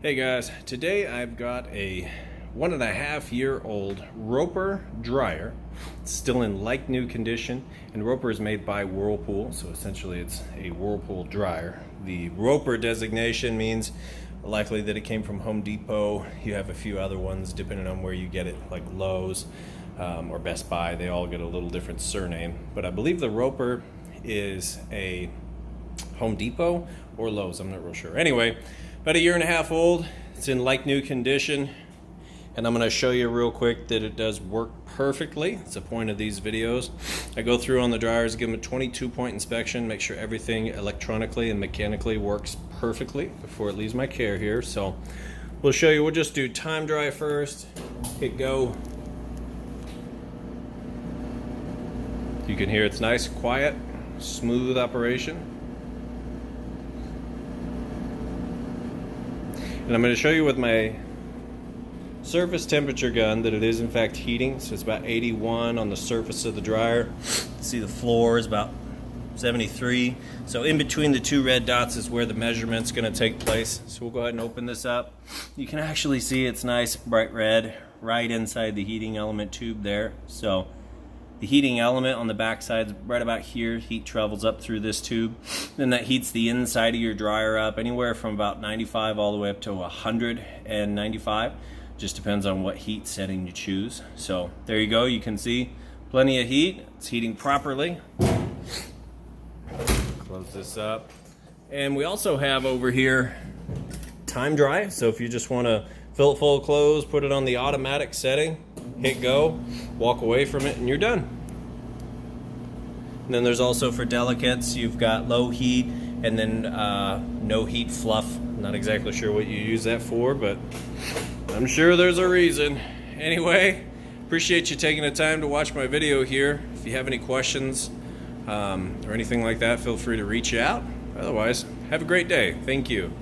Hey guys, today I've got a 1.5-year-old Roper dryer. It's still in like new condition, and Roper is made by Whirlpool, so essentially it's a Whirlpool dryer. The Roper designation means likely that it came from Home Depot. You have a few other ones depending on where you get it, like Lowe's or Best Buy. They all get a little different surname, but I believe the Roper is a Home Depot or Lowe's, I'm not real sure. Anyway, about 1.5 years old. It's in like new condition, and I'm going to show you real quick that it does work perfectly. It's the point of these videos. I go through on the dryers, give them a 22-point inspection, make sure everything electronically and mechanically works perfectly before it leaves my care here. So we'll show you. We'll just do time dry first, hit go. You can hear it's nice, quiet, smooth operation. And I'm going to show you with my surface temperature gun that it is in fact heating. So it's about 81 on the surface of the dryer. See the floor is about 73. So in between the two red dots is where the measurement's going to take place. So we'll go ahead and open this up. You can actually see it's nice bright red right inside the heating element tube there. So the heating element on the back side, right about here, heat travels up through this tube. Then that heats the inside of your dryer up anywhere from about 95 all the way up to 195. Just depends on what heat setting you choose. So there you go, you can see plenty of heat. It's heating properly. Close this up. And we also have over here time dry. So if you just want to fill it full of clothes, put it on the automatic setting, hit go, walk away from it, and you're done. And then there's also for delicates, you've got low heat and then no heat fluff. Not exactly sure what you use that for, but I'm sure there's a reason. Anyway, appreciate you taking the time to watch my video here. If you have any questions or anything like that, feel free to reach out. Otherwise, have a great day. Thank you.